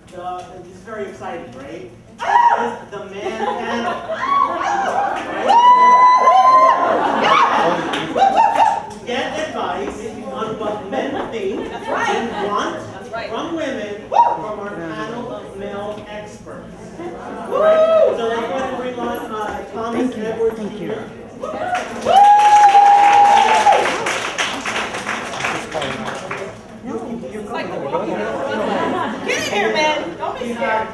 this is very exciting, right? This is the man panel. Right? Get advice on what men think and want from women from our panel of male experts. Right? So let's go ahead and bring on Thomas Edwards Jr. Get in here, man. Don't be scared.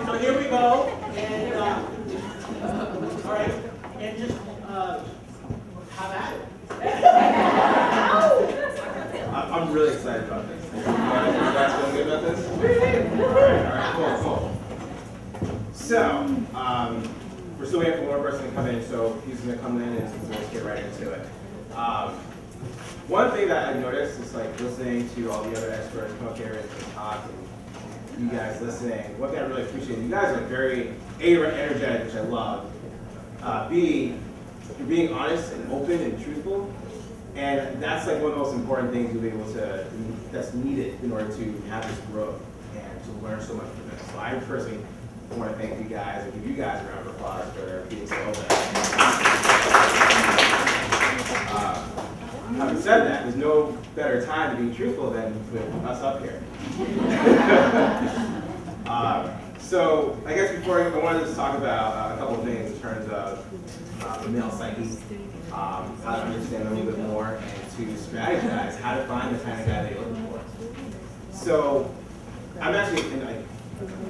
So here we go. And all right, and just have at it. I'm really excited about this. You guys feeling good about this? All right, cool. So, we're still waiting for one person to come in, so he's going to come in and let's get right into it. One thing that I noticed is like listening to all the other experts come up here and talk, and you guys listening. One thing I really appreciate, you guys are very energetic, which I love. B, you're being honest and open and truthful, and that's like one of the most important things you'll be able to, that's needed in order to have this growth and to learn so much from this. So I personally want to thank you guys and give you guys a round of applause for being so open. Having said that, there's no better time to be truthful than with us up here. So I guess before I wanted to just talk about a couple of things in terms of the male psyche, how to understand them a little bit more, and to strategize how to find the kind of guy that you're looking for. So I'm actually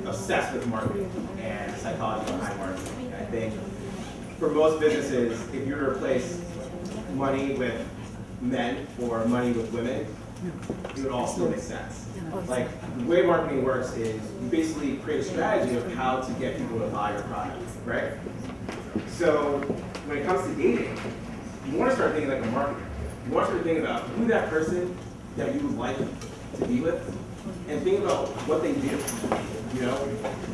obsessed with marketing and psychology behind marketing. I think for most businesses, if you were to replace money with men or money with women, it would all still make sense. Like, the way marketing works is you basically create a strategy of how to get people to buy your product, right? So when it comes to dating, you want to start thinking like a marketer. You want to start thinking about who that person that you would like to be with, and think about what they do. You know,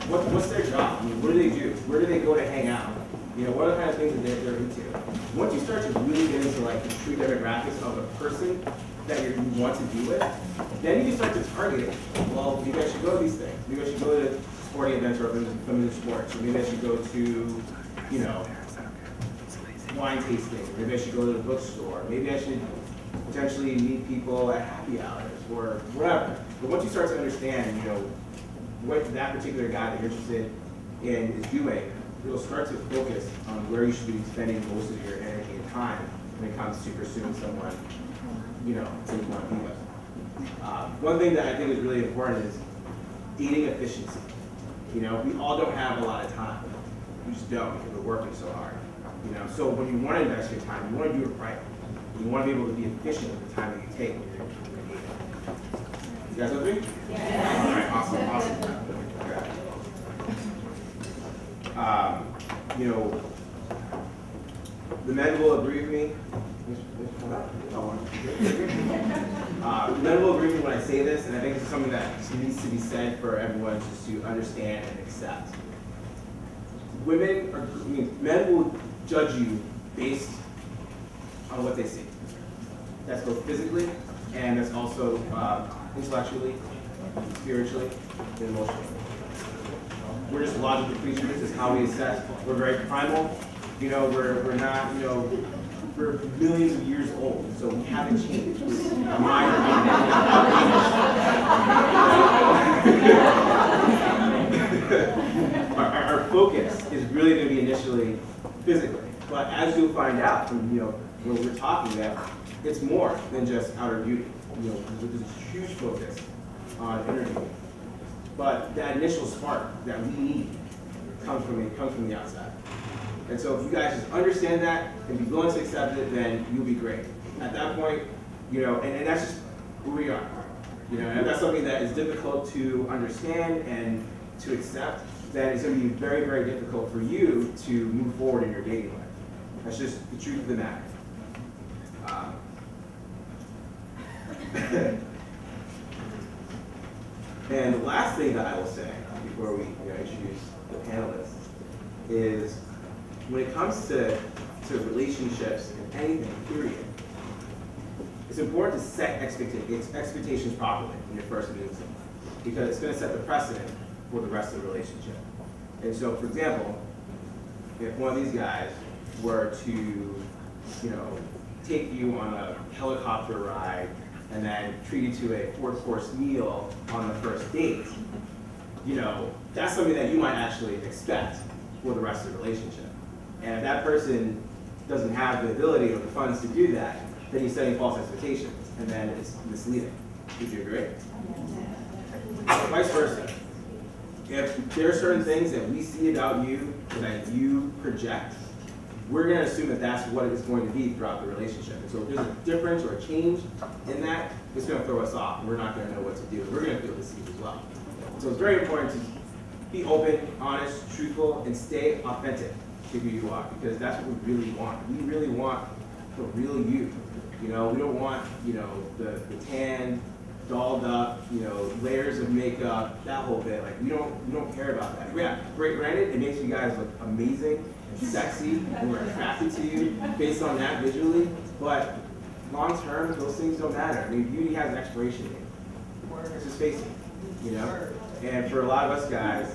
what's their job? I mean, what do they do? Where do they go to hang out? You know, what are the kind of things that they're into? Once you start to really get into like the true demographics of a person that you want to be with, then you can start to target it. Well, maybe I should go to these things. Maybe I should go to sporting events or feminine sports. Or maybe I should go to, you know, wine tasting. Maybe I should go to the bookstore. Maybe I should potentially meet people at happy hours or whatever. But once you start to understand, you know, what that particular guy that you're interested in is doing, you'll start to focus on where you should be spending most of your energy and time when it comes to pursuing someone, you know, that you want to be with. One thing that I think is really important is dating efficiency. You know, we all don't have a lot of time. We just don't because we're working so hard. You know, so when you want to invest your time, you want to do it right. You want to be able to be efficient with the time that you take when you're dating. You guys with me? Yeah. All right, awesome. Okay. You know, the men will agree with me. The men will agree with me when I say this, and I think it's something that needs to be said for everyone just to understand and accept. Men will judge you based on what they see. That's both physically, and that's also intellectually, spiritually, and emotionally. We're just logical creatures. This is how we assess. We're very primal. You know, we're not, you know, we're millions of years old, so we haven't changed. Our focus is really going to be initially physically, but as you'll find out from, you know, when we're talking about, it's more than just outer beauty. You know, there's a huge focus on inner beauty. But that initial spark that we need comes from the outside. And so if you guys just understand that and be willing to accept it, then you'll be great. At that point, you know, and that's just who we are. You know, and if that's something that is difficult to understand and to accept, then it's going to be very, very difficult for you to move forward in your dating life. That's just the truth of the matter. And the last thing that I will say before we introduce the panelists is when it comes to to relationships and anything, period, it's important to set expectations properly when you're first meeting someone, because it's going to set the precedent for the rest of the relationship. And so, for example, if one of these guys were to, you know, take you on a helicopter ride and then treat you to a 4-course meal on the first date, you know, that's something that you might actually expect for the rest of the relationship. And if that person doesn't have the ability or the funds to do that, then he's setting false expectations, and then it's misleading. Would you agree? Vice versa. If there are certain things that we see about you that you project, we're going to assume that that's what it's going to be throughout the relationship. And so if there's a difference or a change in that, it's going to throw us off, and we're not going to know what to do. We're going to feel deceived as well. So it's very important to be open, honest, truthful, and stay authentic to who you are, because that's what we really want. We really want the real you. You know, we don't want, you know, the tan, dolled up, you know, layers of makeup, that whole bit. Like, we don't care about that. Yeah, granted, it makes you guys look amazing and sexy, and we're attracted to you based on that visually, but long term, those things don't matter. I mean, beauty has an expiration date. Let's just face it, you know? And for a lot of us guys,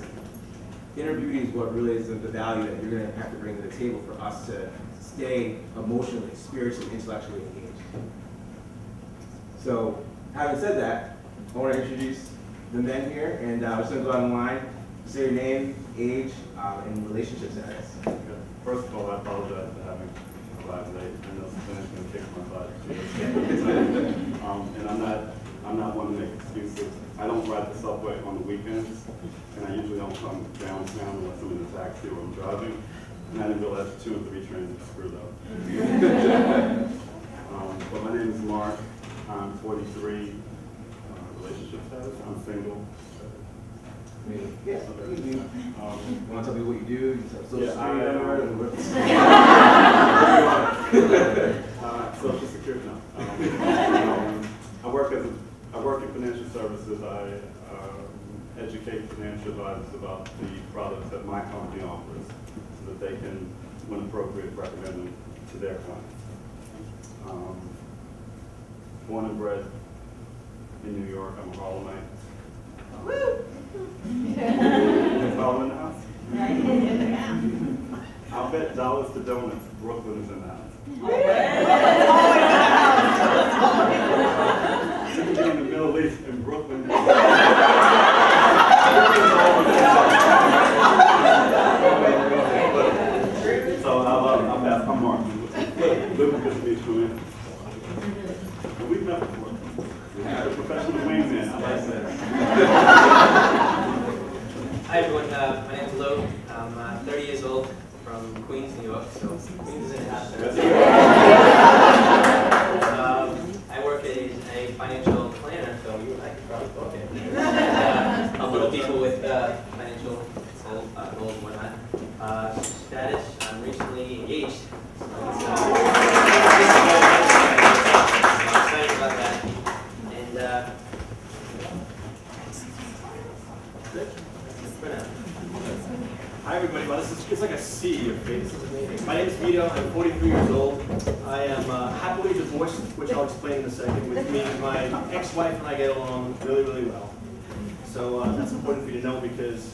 inner beauty is what really is the value that you're going to have to bring to the table for us to stay emotionally, spiritually, intellectually engaged. So, having said that, I want to introduce the men here, and we're just going to go out in line, say your name, age, and relationship status. Okay. First of all, I apologize for having arrived late. I know Suzanne's going to kick my butt. And I'm not one to make excuses. I don't ride the subway on the weekends, and I usually don't come downtown unless I'm in a taxi or I'm driving. And I didn't realize 2 and 3 trains are screwed up. But my name is Mark. I'm 43. Relationship status, I'm single. Yeah, you do. You want to tell me what you do? You tell social Social security, no. I work in financial services. I educate financial advisors about the products that my company offers so that they can, when appropriate, recommend them to their clients. Born and bred in New York. I'm a Harlemite. Harlem in the house? I'll bet dollars to donuts. Brooklyn is in the house. In the Middle East, in Brooklyn. So I'll pass. I'm Mark. Living good to meet you, man. And we've met before. The professional wingman. I like that. Hi everyone, my name is Lo. I'm 30 years old from Queens, New York, so Queens is in the house. I work as a financial planner, so you and I could probably talk here. Help little people with financial goals and whatnot. Status, I'm recently engaged. So it's, I'm excited about that. And hi everybody, well, it's like a sea of faces. My name is Vito, I'm 43 years old. I am happily divorced, which I'll explain in a second. With me, my ex-wife and I get along really, really well. So that's important for you to know because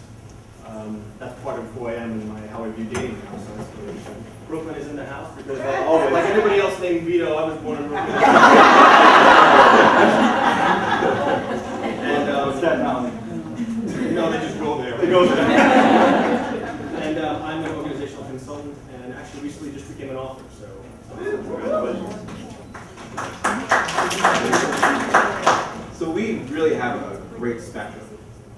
that's part of who I am and how I view dating now. So that's really important. Brooklyn is in the house because like everybody else named Vito, I was born in Brooklyn. And Staten Island. no, they just go there. They go there. And I'm an organizational consultant, and actually recently just became an author. So Congratulations. So we really have a great spectrum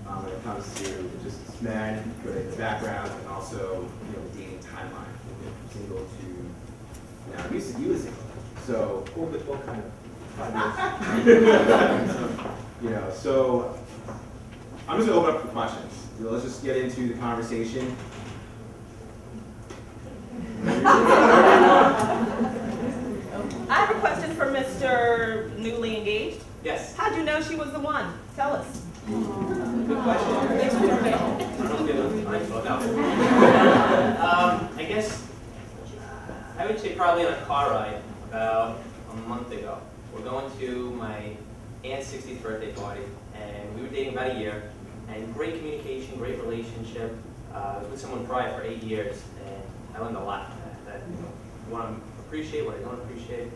when it comes to just men, good background, and also dating timeline. Single to now. You was single, so what kind of 5 years? So I'm just gonna open up for questions. Let's just get into the conversation. I have a question for Mr. Newly Engaged. yes, How'd you know she was the one? Tell us. good question. I guess I I would say probably on a car ride about a month ago. We're going to my aunt's 60th birthday party, and we were dating about a year, and great communication, great relationship. I was with someone prior for 8 years, and I learned a lot from that. What I appreciate, what I don't appreciate,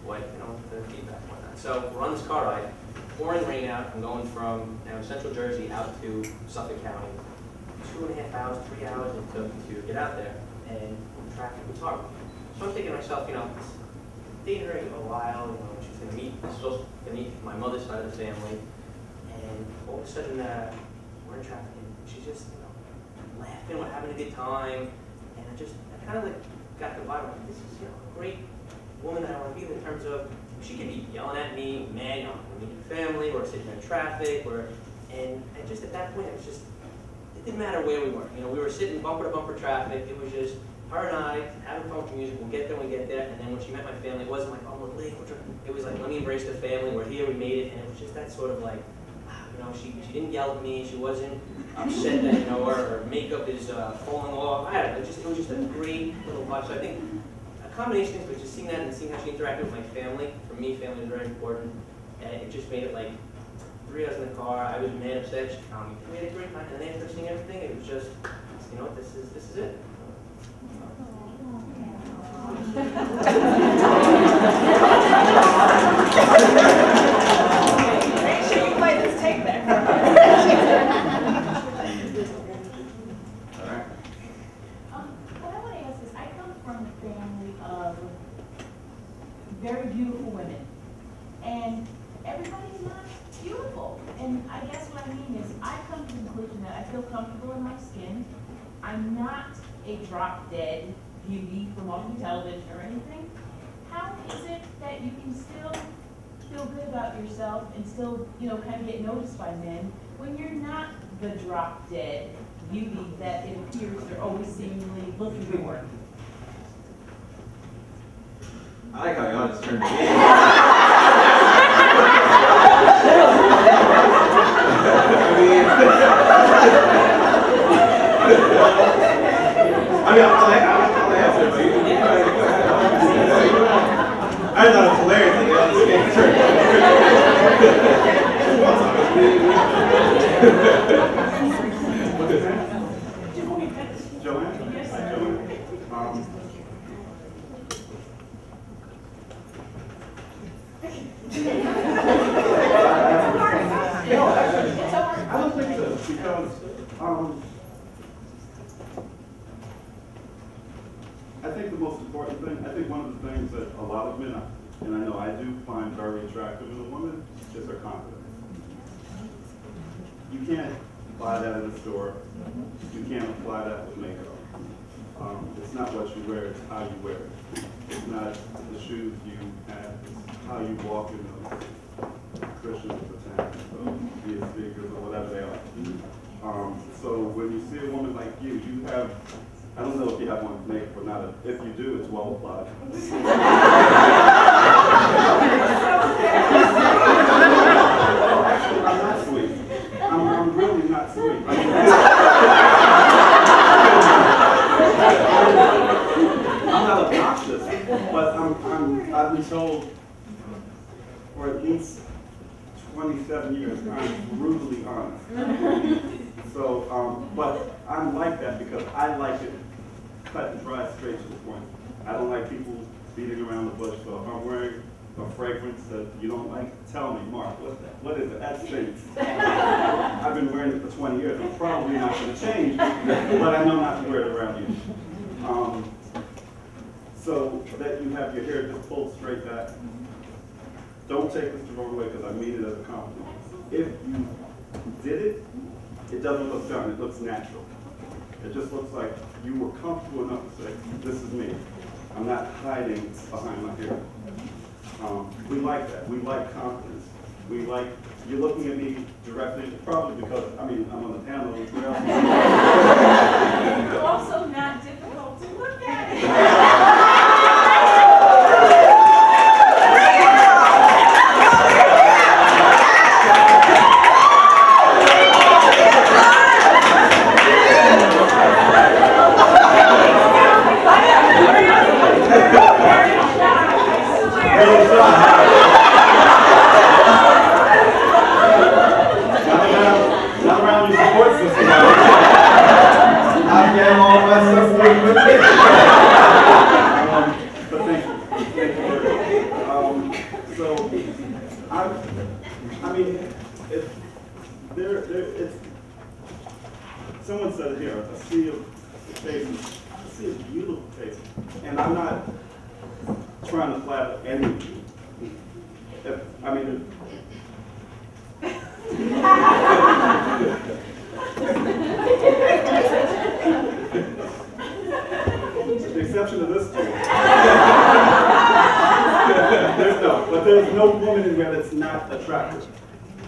what, the feedback and whatnot. So we're on this car ride, pouring rain out. I'm going from Central Jersey out to Suffolk County. 2.5 hours, 3 hours it took to get out there, and traffic was horrible. So I'm thinking to myself, dating her a while, she's going to meet, supposed to meet my mother's side of the family, and all of a sudden we're in traffic, and she's just, laughing, we're having a good time, and I kind of got the vibe, this is, a great woman that I want to be with in terms of, she could be yelling at me, man, I'm going to meet your family, we're sitting in traffic, and just at that point, it didn't matter where we were. We were sitting bumper to bumper traffic. It was just her and I having fun with music. We'll get there when we get there. And then when she met my family, it wasn't like, oh, we're late. It was like, let me embrace the family. We're here. We made it. And it was just that sort of like, she didn't yell at me. She wasn't upset that her makeup is falling off. I don't know. It was just a great little vibe. So I think a combination of things, but just seeing that and seeing how she interacted with my family. For me, family is very important. And it just made it like 3 hours in the car. I was mad upset. She calmed me. We had a great time, and then after seeing everything, it was just, this is it. Make sure you play this tape there. All right. What I want to ask is, I come from a family of very beautiful women, and everybody's not beautiful. And I guess what I mean is, I come to the conclusion that I feel comfortable in my skin. I'm not a drop-dead beauty from watching television or anything. How is it that you can still feel good about yourself and still, kind of get noticed by men when you're not the drop-dead beauty that it appears they're always seemingly looking for? I like how y'all just turned me I'll answer, but you go ahead. I thought it was hilarious that y'all just came through. What's his name? Joanne? Yes, Hi, sir. Joanne. I don't think so, because I think the most important thing, I think one of the things that a lot of men, and I know I do find very attractive in a woman, is her confidence. You can't buy that in the store. You can't apply that with makeup. It's not what you wear, it's how you wear it. It's not the shoes you have, it's how you walk in those Christians of the town, so be it speakers or whatever they are. So when you see a woman like you have, I don't know if you have one makeup or not. If you do, it's well applied. Actually, I'm not sweet. I'm really not sweet. I'm not obnoxious, but I've been told for at least 27 years I'm brutally honest. So, but I'm like that because I like it cut and dry, straight to the point. I don't like people beating around the bush. So if I'm wearing a fragrance that you don't like, tell me, Mark, what is it? That stinks. I've been wearing it for 20 years. I'm probably not going to change, but I know not to wear it around you. So that you have your hair just pulled straight back. Don't take this the wrong way because I mean it as a compliment. If you did it, it doesn't look done, it looks natural. It just looks like you were comfortable enough to say, this is me. I'm not hiding behind my hair. We like that. We like confidence. We like, you're looking at me directly, probably because, I'm on the panel as well. You're also not difficult to look at. But thank you. So, I mean, it's, someone said it here, a sea of faces, a sea of beautiful faces. And I'm not trying to flatter any of you. With the exception of this two. There's no woman in there that's not attractive.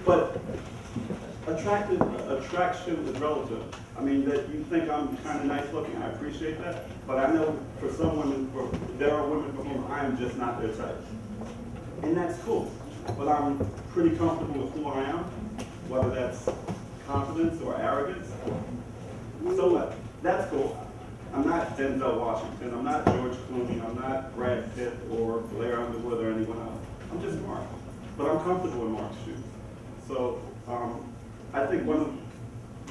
But attraction is relative. I mean, that you think I'm kind of nice looking, I appreciate that. But I know for some women, there are women for whom I am just not their type. And that's cool. But I'm pretty comfortable with who I am, whether that's confidence or arrogance. So what? That's cool. I'm not Denzel Washington, I'm not George Clooney, I'm not Brad Pitt or Blair Underwood or anyone else. I'm just Mark. But I'm comfortable in Mark's shoes. So I think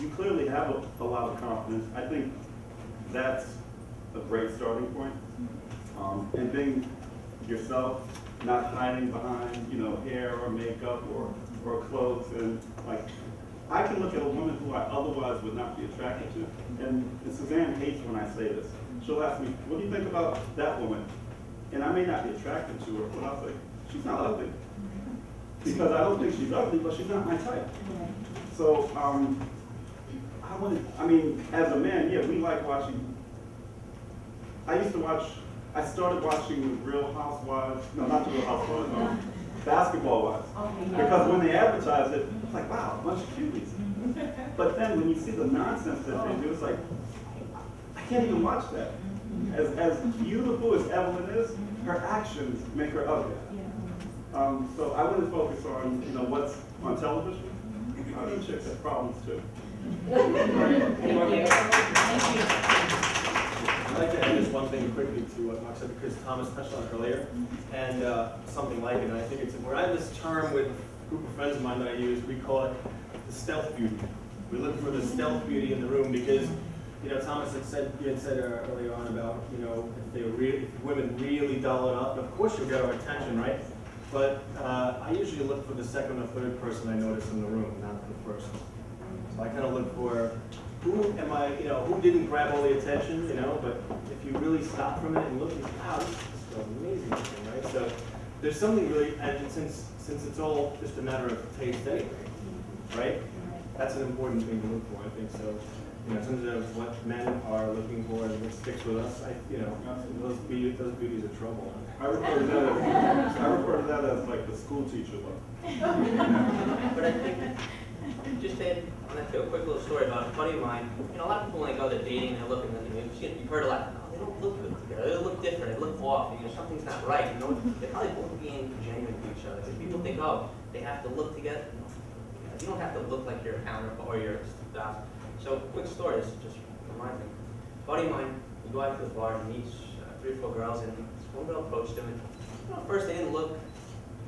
you clearly have a lot of confidence. I think that's a great starting point. And being yourself, not hiding behind, hair or makeup or clothes. And like, I can look at a woman who I otherwise would not be attracted to. And Suzanne hates when I say this. She'll ask me, what do you think about that woman? And I may not be attracted to her, but I'll say, she's not ugly. Because I don't think she's ugly, but she's not my type. So, as a man, yeah, we like watching. I started watching Real Housewives, no, not the Real Housewives, Basketball Wives. Because when they advertised it, it's like, wow, a bunch of cuties. But then when you see the nonsense that they do, it's like, I can't even watch that. As beautiful as Evelyn is, her actions make her ugly. So I wouldn't focus on, what's on television. Other chicks have problems too. I'd like to add just one thing quickly to what Mark said, because Thomas touched on it earlier, and something like it, and I think it's important. I have this term with a group of friends of mine that I use. We call it the stealth beauty. We look for the stealth beauty in the room because, Thomas had said earlier on about, if women really doll it up, of course you'll get our attention, right? But I usually look for the second or third person I notice in the room, not the first. So I kind of look for who didn't grab all the attention, but if you really stop for a minute and look, you say, wow, this is amazing looking, right? So there's something really, and since it's all just a matter of taste anyway, right? That's an important thing to look for, I think. So, in terms of what men are looking for and what sticks with us, those beauties are trouble. I refer to that as like the school teacher look. But I think, just to add on that, a quick little story about a buddy of mine. A lot of people when they go to dating, they're looking at you've heard a lot. Oh, they don't look good together. They look different. They look off. Something's not right. They're probably both being genuine to each other. Because people think, oh, they have to look together. You don't have to look like your counterpart or your spouse. So, quick story. This just reminds me. A buddy of mine, we go out to the bar and meets 3 or 4 girls, and this one girl approached him. And at first they didn't look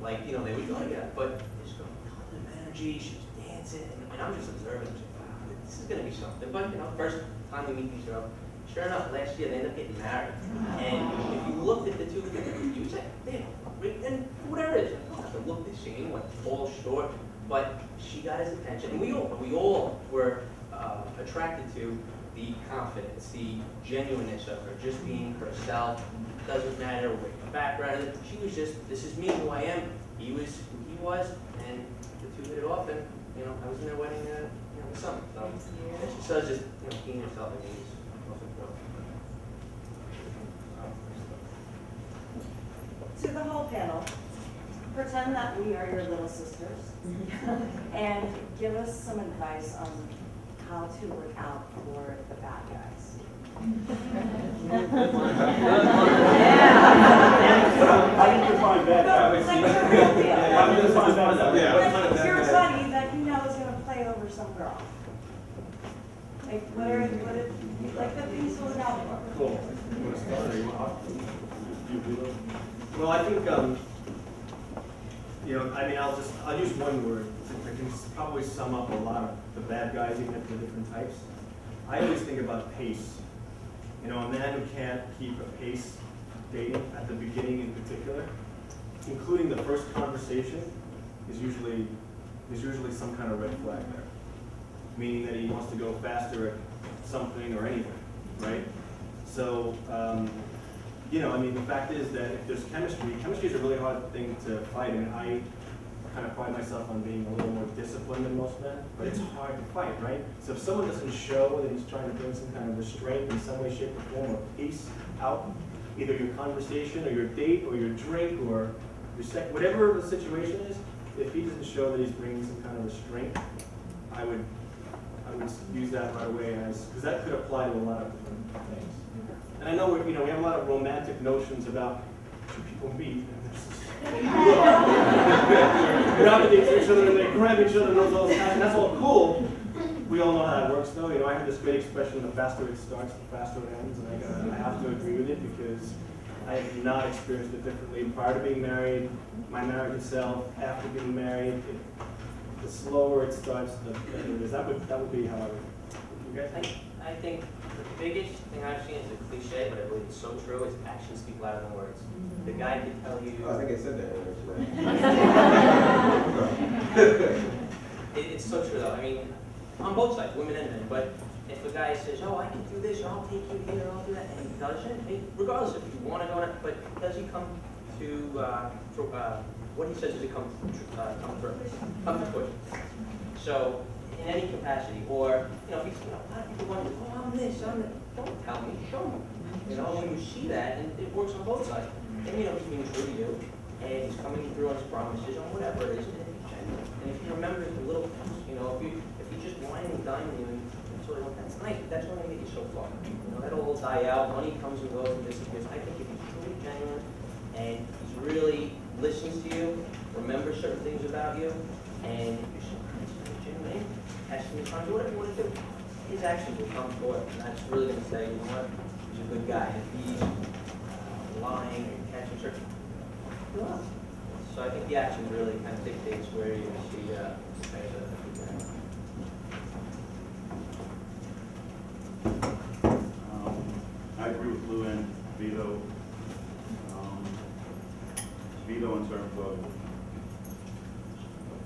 like they would go like that, but this girl, ton of energy. She was dancing, and I'm just observing. Like, wow, this is gonna be something. But first time we meet these girls, sure enough, last year they ended up getting married. And if you looked at the two of them, you would say, man, and whatever it is, you don't have to look the same, like tall, short, but she got his attention, and we all were attracted to the confidence, the genuineness of her, just being herself. Doesn't matter what her background is. She was just, this is me, who I am. He was who he was, and the two hit it off, and I was in their wedding this summer. So she says just being yourself, I think is most important. To the whole panel, pretend that we are your little sisters and give us some advice on how to look out for the bad guys. How do you define bad guys? How do you define bad guys? Like your buddy that is going to play over some girl. Like what are like the things to look out for? Cool. Well, I think I'll use one word. I can probably sum up a lot of the bad guys, even if they're different types. I always think about pace. You know, a man who can't keep a pace dating at the beginning in particular, including the first conversation, is usually some kind of red flag there. Meaning that he wants to go faster at something or anything, right? So, you know, I mean, the fact is that if there's chemistry is a really hard thing to fight. I mean, I kind of pride myself on being a little more disciplined than most men, but it's hard to fight, right? So if someone doesn't show that he's trying to bring some kind of restraint in some way, shape, or form, or peace out, either your conversation, or your date, or your drink, or your sex, whatever the situation is, if he doesn't show that he's bringing some kind of restraint, I would use that right away as, because that could apply to a lot of different things. And I know we have a lot of romantic notions about two people meet and gravitate to each other and they grab each other and all that, and that's all cool. We all know how that works, though. You know, I have this great expression: the faster it starts, the faster it ends, and I have to agree with it because I have not experienced it differently. Prior to being married, my marriage itself, after being married, the slower it starts, the better it is. That would be how I would. You guys think? I think the biggest thing I've seen is a cliche, but I believe it's so true. It's actions speak louder than words. The guy could tell you. I think I said that earlier. It's so true, though. I mean, on both sides, women and men. But if a guy says, "Oh, I can do this, or I'll take you here, or I'll do that," and he doesn't, regardless if you want to go, but does he come to what he says is it come to fruition? So in any capacity, or if he's, a lot of people wonder, "Oh, I'm this, I'm that." Don't tell me, show me. You know, when you see that, and it works on both sides. And he's being true to you, and he's coming through on his promises, on whatever it is, and he's genuine. And if he remembers the little things, if he just wine and dine you, and sort of, that's nice, but that's only going to get you so far. That'll all die out, money comes and goes and disappears. I think if he's truly genuine, and he's really listens to you, remembers certain things about you, and if you're so genuine, asking you to do whatever you want to do, his actions will come forth, and that's really going to say, you know what, he's a good guy. If he's lying and catching certain, so I think the action really kind of dictates where you're going to see a good guy. I agree with Lou and Vito. Vito in terms of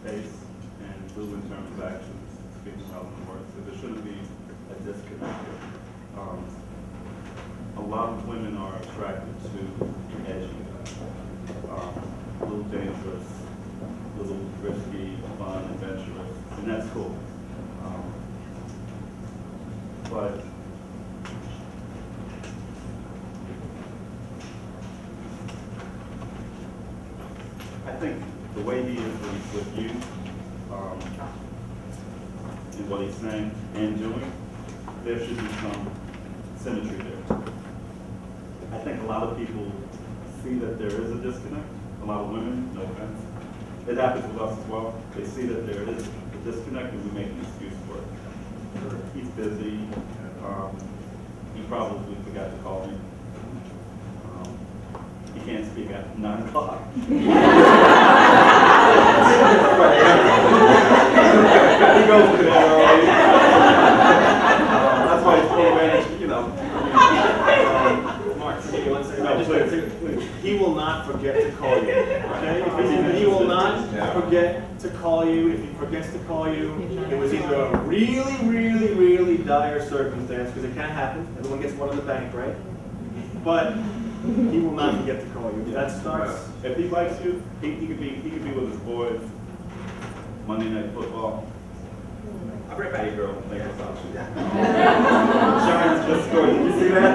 pace, and Lou in terms of actions, speaking out in words. So there shouldn't be a disconnect. A lot of women are attracted to edgy, a little dangerous, a little risky, fun, adventurous, and that's cool. But I think the way he is with you, and what he's saying and doing, there should be some symmetry there. I think a lot of people see that there is a disconnect. A lot of women, no offense. It happens with us as well. They see that there is a disconnect and we make an excuse for it. He's busy. He probably forgot to call me. He can't speak at 9 o'clock. He goes to bed early. That's why he's full managed, Mark, give me 1 second. He will not forget to call you. Okay? He will not forget to call you. If he forgets to call you, it was either a really, really, really dire circumstance, because it can happen. Everyone gets one in the bank, right? But he will not forget to call you. That starts. If he likes you, he could be with his boys. Monday Night Football. I'll bring it back. Hey girl, thank you so much. Giants just scored. Did you see that?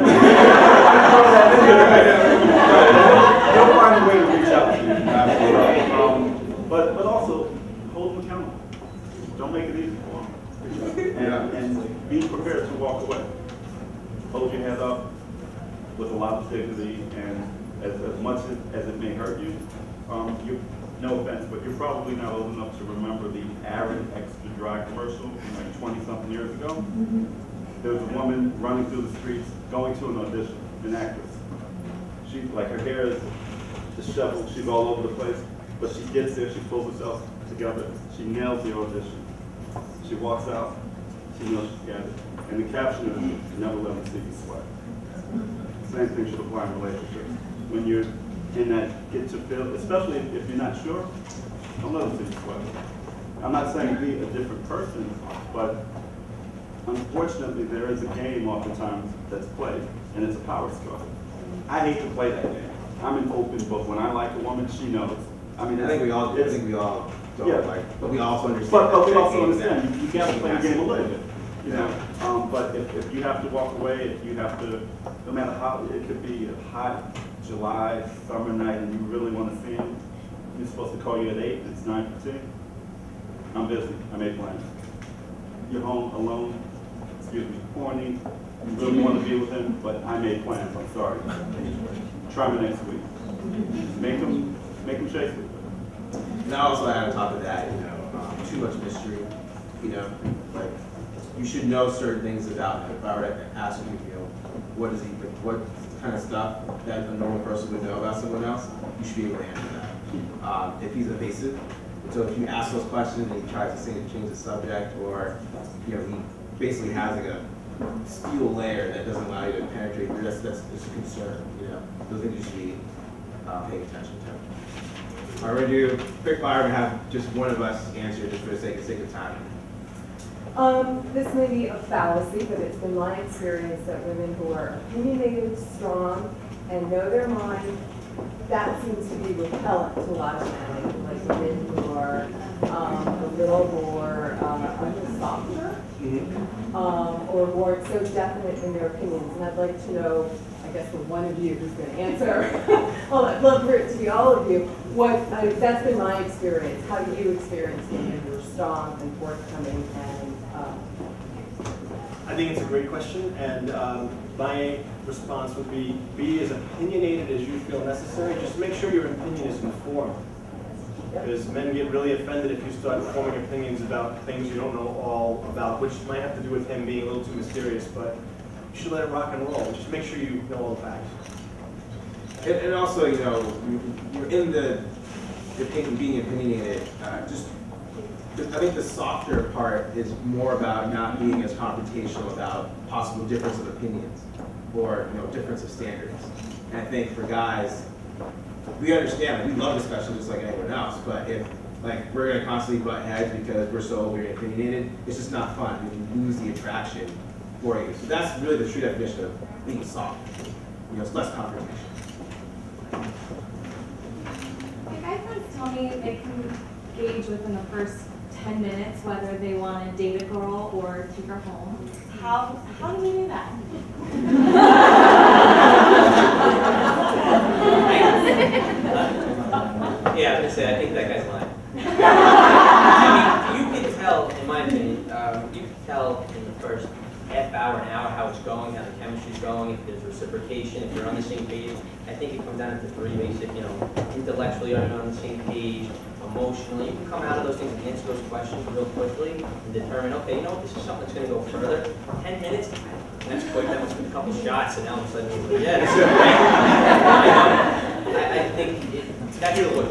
He'll find a way to reach out to you. But also hold him accountable. Don't make it easy for him. And be prepared to walk away. Hold your head up with a lot of dignity, and as much as it may hurt you, no offense, but you're probably not old enough to remember the Arid Extra Dry commercial from like 20-something years ago. There was a woman running through the streets, going to an audition, an actress. She, like, her hair is disheveled, she's all over the place, but she gets there, she pulls herself together, she nails the audition. She walks out, she knows she's got it. And the caption is, never let them see you sweat. same thing should apply in relationships. When you're in that get to feel, especially if you're not sure, don't let them see you sweat. I'm not saying be a different person, but unfortunately there is a game oftentimes that's played, and it's a power struggle. I hate to play that game. I'm an open book. When I like a woman, she knows. I mean, I think we all do. I think we all don't Yeah. like, but we also understand. but we that also game understand you got to play the game a little bit. You Yeah. know, but if you have to walk away, if you have to, no matter how, it could be a hot July, summer night, and you really want to see him, he's supposed to call you at 8, it's 9:15. I'm busy, I made plans. You're home alone, excuse me, horny, you really want to be with him, but I made plans, I'm sorry. Try me next week. Make him chase it. And I also add on top of that, too much mystery. Like you should know certain things about him. If I were to ask you, what is he, what kind of stuff that a normal person would know about someone else, you should be able to answer that. If he's evasive, so if you ask those questions and he tries to change the subject, or he basically has like a steel layer that doesn't allow you to penetrate through, that's just a concern. Those things you should be paying attention to. All right, we're going to do quick fire. We're going to have just one of us answer just for the sake of time. This may be a fallacy, but it's been my experience that women who are opinionated, strong, and know their mind, that seems to be repellent to a lot of men, like women who are a little more softer, or more so definite in their opinions. And I'd like to know, I guess the one of you who's going to answer, well, I'd love for it to be all of you, that's been my experience. How do you experience women who are strong and forthcoming and I think it's a great question, and my response would be as opinionated as you feel necessary. Just make sure your opinion is informed. Because men get really offended if you start forming opinions about things you don't know all about, which might have to do with him being a little too mysterious, but you should let it rock and roll. Just make sure you know all the facts. And also, you're in the being opinionated, I think the softer part is more about not being as confrontational about possible difference of opinions or difference of standards. And I think for guys, we understand, we love discussion just like anyone else, but if we're going to constantly butt heads because we're so weird and opinionated, it's just not fun. We can lose the attraction for you. So that's really the true definition of being soft. It's less confrontation. My friends tell me they can gauge within the first 10 minutes whether they want to date a girl or take her home. How do you do that? Yeah, I was going to say, I think that guy's lying. I mean, you can tell, in my opinion, you can tell in the first half hour, an hour, how it's going, how the chemistry's going, if there's reciprocation, if you're on the same page. I think it comes down to 3 basic, intellectually, are you on the same page? Emotionally, you can come out of those things and answer those questions real quickly and determine, okay, this is something that's going to go further. 10 minutes, that's quick, that must be a couple shots, and now all of a sudden, I think that's the way.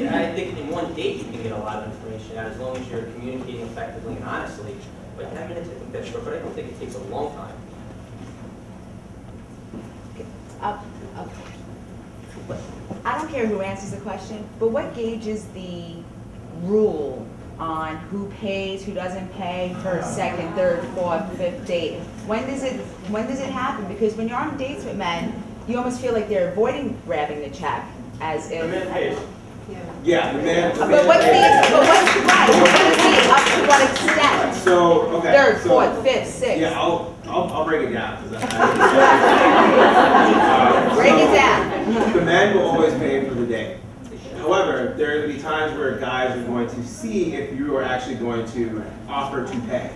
I think in one date you can get a lot of information out as long as you're communicating effectively and honestly. But 10 minutes, I think that's short, but I don't think it takes a long time. I don't care who answers the question, but what gauges the rule on who pays, who doesn't pay for a second, third, fourth, fifth date? When does it happen? Because when you're on dates with men, you almost feel like they're avoiding grabbing the check, as if. The man pays. Yeah, the man. But what's up to what extent? So okay. Third, fourth, fifth, sixth. Yeah, I'll break it down. Break it down. The men will always pay for the date. However, there are going to be times where guys are going to see if you are actually going to offer to pay.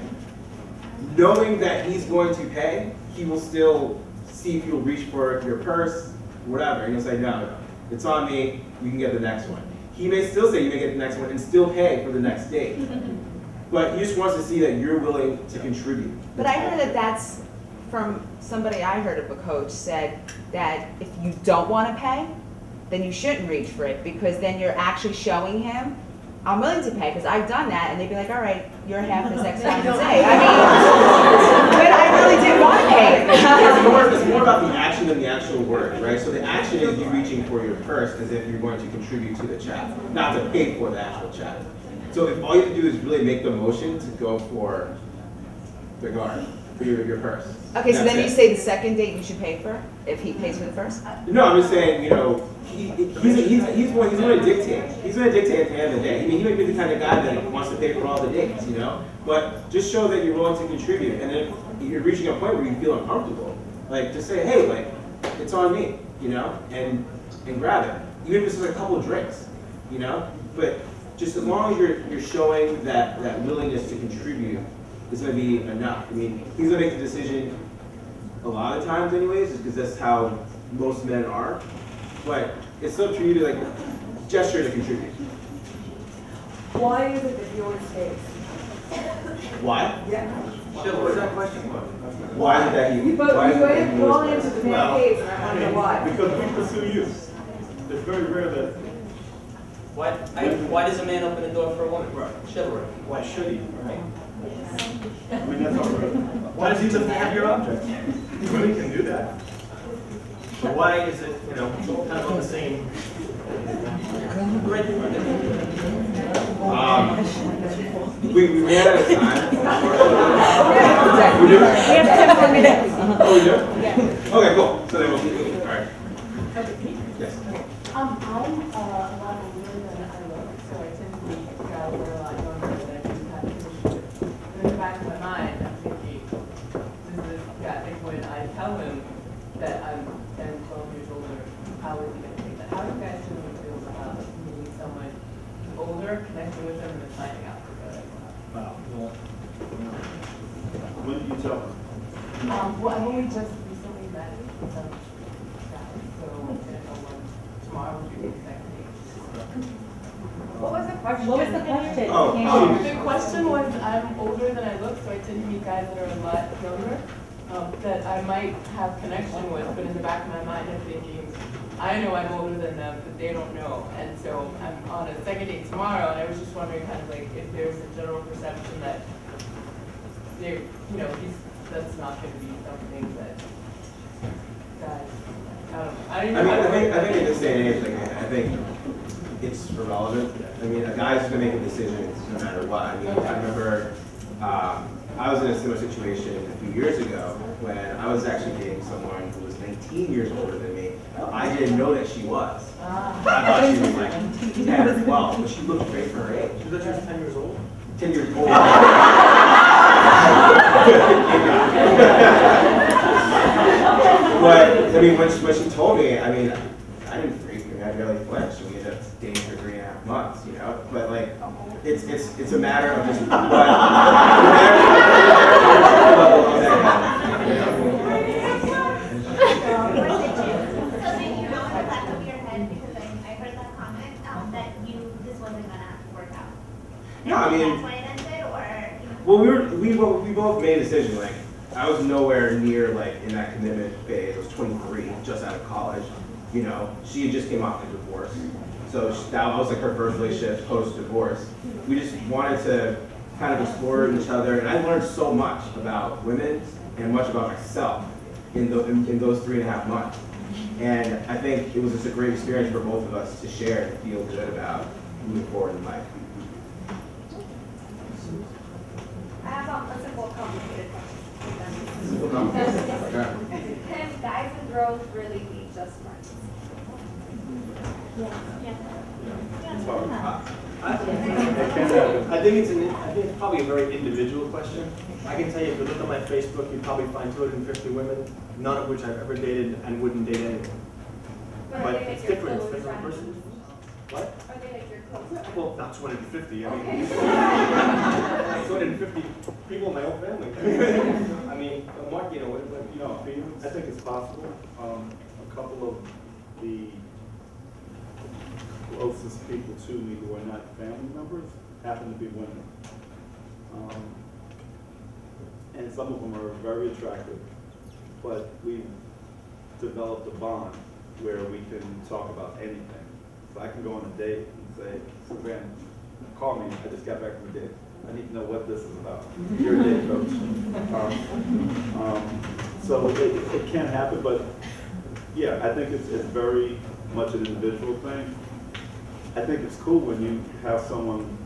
Knowing that he's going to pay, he will still see if you'll reach for your purse, whatever, and he'll say, no, it's on me, you can get the next one. He may still say you may get the next one and still pay for the next date. But he just wants to see that you're willing to contribute. But I heard that that's from somebody I heard of, a coach said that if you don't want to pay, then you shouldn't reach for it, because then you're actually showing him, I'm willing to pay, because I've done that, and they'd be like, all right, you're half this X, Y, and Z. I mean, but I really didn't want to pay. It's more about the action action than the actual word, right? So the action is you reaching for your purse as if you're going to contribute to the chat, not to pay for the actual chat. So if all you have to do is really make the motion to go for the guard, for your purse. Okay, so That's then you it. say the second date you should pay for, if he pays for the first? No, I'm just saying, you know, he's going to dictate. He's going to dictate at the end of the day. I mean, he might be the kind of guy that wants to pay for all the dates, you know? But just show that you're willing to contribute. And then if you're reaching a point where you feel uncomfortable, like, just say, hey, like, it's on me, you know? And grab it. Even if it's just a couple of drinks, you know? But just as long as you're showing that willingness to contribute, is going to be enough. I mean, he's going to make the decision a lot of times anyways, just because that's how most men are. But it's still up to you to like gesture to contribute. Why is it that yours stays? Why? Yeah. What's that question? Why is it that you? But Why is it that you yours all stays? answered the same case, and I want to know why. Because we pursue you. It's very rare that. Why does a man open the door for a woman? Right. Chivalry. Why should he? Right. I mean, that's all right. Why does he live to have your object? Women can do that. But why is it, you know, kind of on the same? We ran out of time. Exactly. We do? We have 10 more minutes. Oh, we do? Okay, cool. So then we'll keep moving. All right. Yes. I'm a lot older than I look, so I tend to be guys that are a lot younger than I do have to issue with. And in the back of my mind, I'm thinking, this is guy, like when I tell him that I'm 10, 12 years older, how is he going to take that? How do you guys generally feel about meeting someone older, connecting with them, and then finding out together? Wow. When did you tell her? Well, I've only just recently met some guys, so I don't know when tomorrow would be the second date. What was the question? What was the question? The question was, I'm older than I look, so I tend to meet guys that are a lot younger, that I might have connection with, but in the back of my mind I'm thinking, I know I'm older than them, but they don't know. And so I'm on a second date tomorrow, and I was just wondering kind of like if there's a general perception that they're, you know, that's not going to be something that guys, I don't know. I think in this day and age, like, I think it's irrelevant. I mean, a guy's gonna make a decision no matter what. I mean, I remember I was in a similar situation a few years ago when I was actually dating someone who was 19 years older than me. I didn't know that she was. I thought she was like 10 or 12, but she looked great for her age. She was 10 years old? 10 years old. But I mean, when she told me, I mean, I didn't freak. I mean, I barely flinched. We ended up dating for 3.5 months, you know. But like, it's a matter of just No, I mean, well, we both made a decision. Like, I was nowhere near like in that commitment phase. I was 23, just out of college. You know, she had just came off a divorce, so that was like her first relationship post-divorce. We just wanted to kind of explore each other, and I learned so much about women and much about myself in those 3.5 months. And I think it was just a great experience for both of us to share and feel good about moving forward in life. I have a simple complicated Simple question. Can guys and girls really be just friends? I think it's probably a very individual question. I can tell you, if you look at my Facebook, you'd probably find 250 women, none of which I've ever dated and wouldn't date anyone. But it's different. It depends on the person. What? Are they like your close friends? Well, not 250. I mean, 250 people in my own family. I mean, Mark, you know, I think it's possible. A couple of the closest people to me who are not family members happen to be women. And some of them are very attractive, but we've developed a bond where we can talk about anything. So I can go on a date and say, Suzanne, call me, I just got back from a date. I need to know what this is about. You're a date coach. So it can happen, but yeah, I think it's very much an individual thing. I think it's cool when you have someone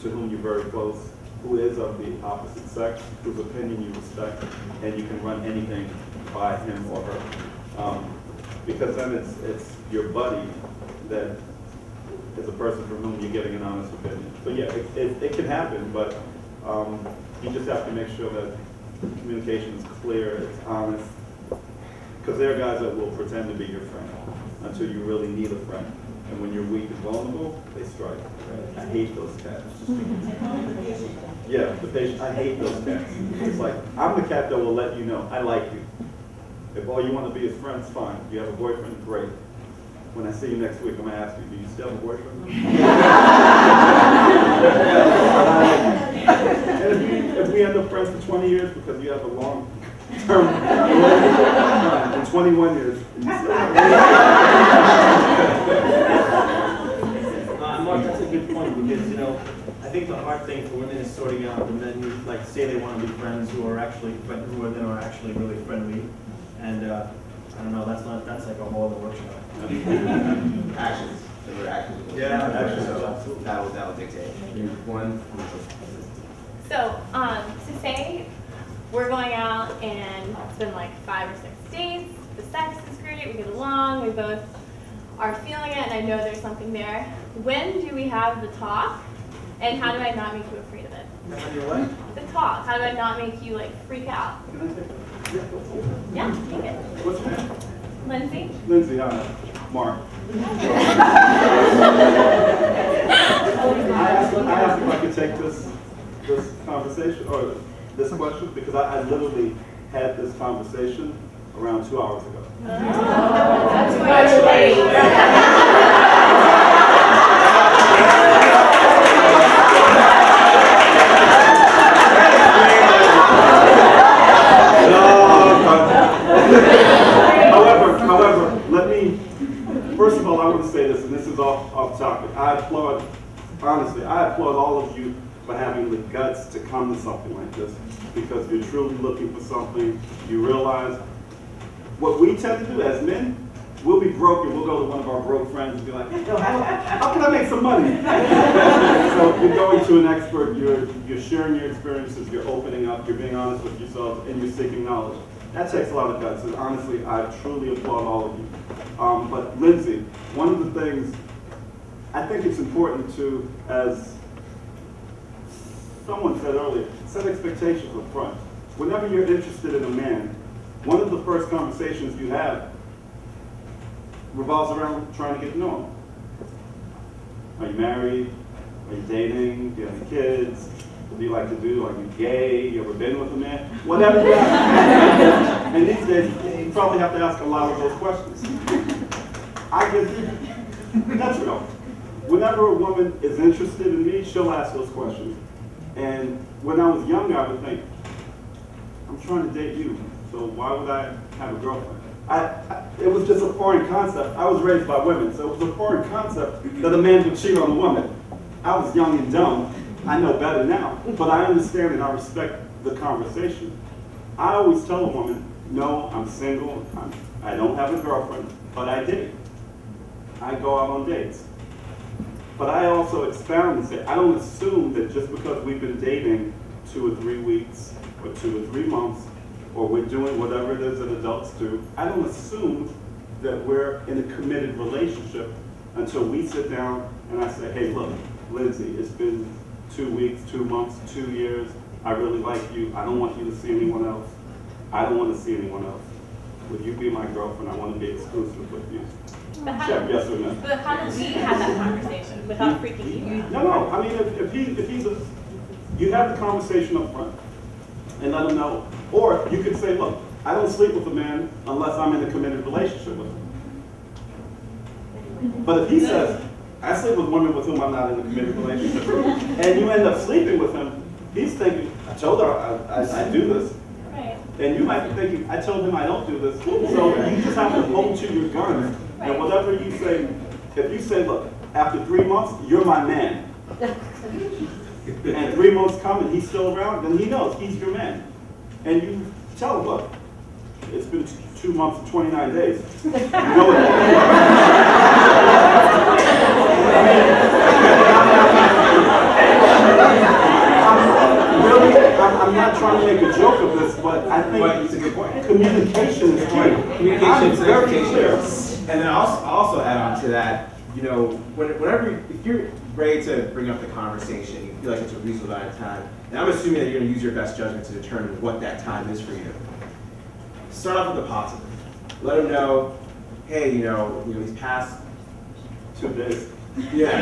to whom you're very close, who is of the opposite sex, whose opinion you respect, and you can run anything by him or her. Because then it's your buddy that is a person from whom you're getting an honest opinion. So yeah, it can happen, but you just have to make sure that communication is clear, it's honest. Because there are guys that will pretend to be your friend until you really need a friend. And when you're weak and vulnerable, they strike. I hate those cats. Yeah, the patient, I hate those cats. It's like, I'm the cat that will let you know, I like you. If all you want to be is friends, fine. If you have a boyfriend, great. When I see you next week, I'm going to ask you, do you still have a boyfriend? And if we end up friends for 20 years because you have a long-term relationship, in 21 years, Mark, that's a good point because, you know, I think the hard thing for women is sorting out the men who like say they want to be friends who are actually really friendly, and I don't know, that's like a whole other workshop. Actions. There were actions. Yeah, actions. So that will dictate. One. So say we're going out and it's been like 5 or 6 dates. The sex is great. We get along. We both are feeling it, and I know there's something there. When do we have the talk, and how do I not make you afraid of it? What? The talk. How do I not make you like freak out? Can I take it? Yeah, take it. What's your name? Lindsay. Lindsay, hi. Mark. I asked if I could take this conversation, or this question, because I literally had this conversation around 2 hours ago. That's why you're late. However, let me, first of all, I want to say this, and this is off topic. Honestly, I applaud all of you for having the guts to come to something like this, because you're truly looking for something. You realize what we tend to do as men, we'll be broke and we'll go to one of our broke friends and be like, hey, how can I make some money? So you're going to an expert, you're sharing your experiences, you're opening up, you're being honest with yourself, and you're seeking knowledge. That takes a lot of guts, and honestly, I truly applaud all of you. But Lindsay, one of the things I think it's important to, as someone said earlier, set expectations up front. Whenever you're interested in a man, one of the first conversations you have revolves around trying to get to know him. Are you married? Are you dating? Do you have any kids? What do you like to do? Are you gay? You ever been with a man? Whatever you ask. And these days, you probably have to ask a lot of those questions. That's real. Whenever a woman is interested in me, she'll ask those questions. And when I was younger, I would think, I'm trying to date you, so why would I have a girlfriend? It was just a foreign concept. I was raised by women, so it was a foreign concept that a man would cheat on a woman. I was young and dumb. I know better now, but I understand and I respect the conversation. I always tell a woman, no, I'm single, I don't have a girlfriend, but I date. I go out on dates. But I also expound and say, I don't assume that just because we've been dating 2 or 3 weeks, or 2 or 3 months, or we're doing whatever it is that adults do, I don't assume that we're in a committed relationship until we sit down and I say, hey, look, Lindsay, it's been 2 weeks, 2 months, 2 years. I really like you. I don't want you to see anyone else. I don't want to see anyone else. Would you be my girlfriend? I want to be exclusive with you. Check yes or no. But how do we have that conversation without freaking you out? No. I mean, if he's you have the conversation up front and let him know. Or you could say, look, I don't sleep with a man unless I'm in a committed relationship with him. But if he says, I sleep with women with whom I'm not in a committed relationship with, and you end up sleeping with him, he's thinking, I told her I do this. Right. And you might be thinking, I told him I don't do this. So you just have to hold to your guns. And whatever you say, if you say, look, after 3 months, you're my man. And 3 months come and he's still around, then he knows he's your man. And you tell him, look, it's been 2 months and 29 days. You know what I'm not trying to make a joke of this, but I think it's a good point. Communication is key. Communication is very clear. And then I'll also add on to that, you know, whenever, if you're ready to bring up the conversation, you feel like it's a reasonable amount of time, and I'm assuming that you're going to use your best judgment to determine what that time is for you. Start off with the positive. Let them know, hey, you know these past 2 days. Yeah.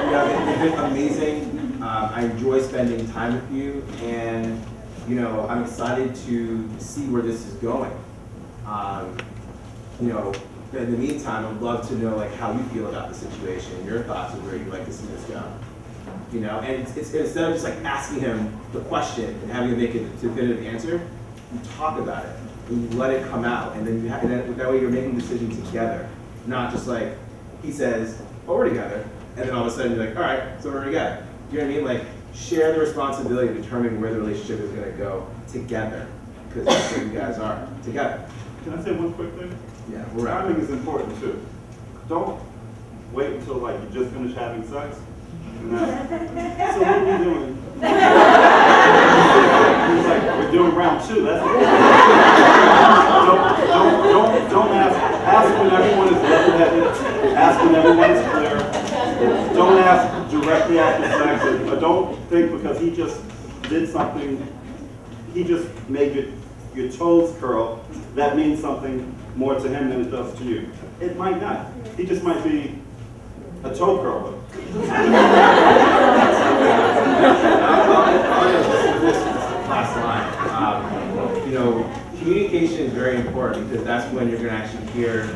You know, they've been amazing. I enjoy spending time with you, and you know, I'm excited to see where this is going. You know, in the meantime, I'd love to know like how you feel about the situation, your thoughts of where you'd like to see this go. You know, and it's instead of just like asking him the question and having him make a definitive answer, you talk about it and you let it come out, and then that way you're making decisions together, not just like he says, "Oh, we're together," and then all of a sudden you're like, "All right, so we're together." You know what I mean? Like share the responsibility of determining where the relationship is going to go together, because that's where you guys are together. Can I say one quick thing? Yeah, timing is important too. Don't wait until like you just finished having sex. And so what are we doing? It's like we're doing round 2. That's it. Don't ask when everyone is level-headed. Ask when everyone is clear. Don't ask directly after sex. But don't think because he just did something, he just made your toes curl. That means something more to him than it does to you. It might not. He just might be a toe curler. Last line. You know, communication is very important because that's when you're going to actually hear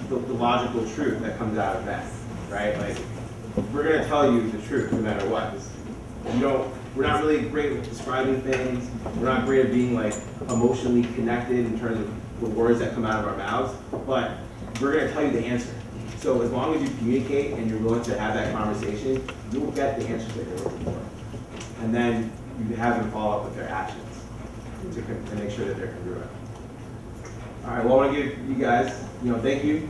the logical truth that comes out of that, right? Like, we're going to tell you the truth no matter what. We're not really great with describing things. We're not great at being like emotionally connected in terms of the words that come out of our mouths, but we're going to tell you the answer. So as long as you communicate and you're willing to have that conversation, you'll get the answers that you're looking for. And then you have them follow up with their actions to make sure that they're congruent. All right, well, I want to give you guys, thank you.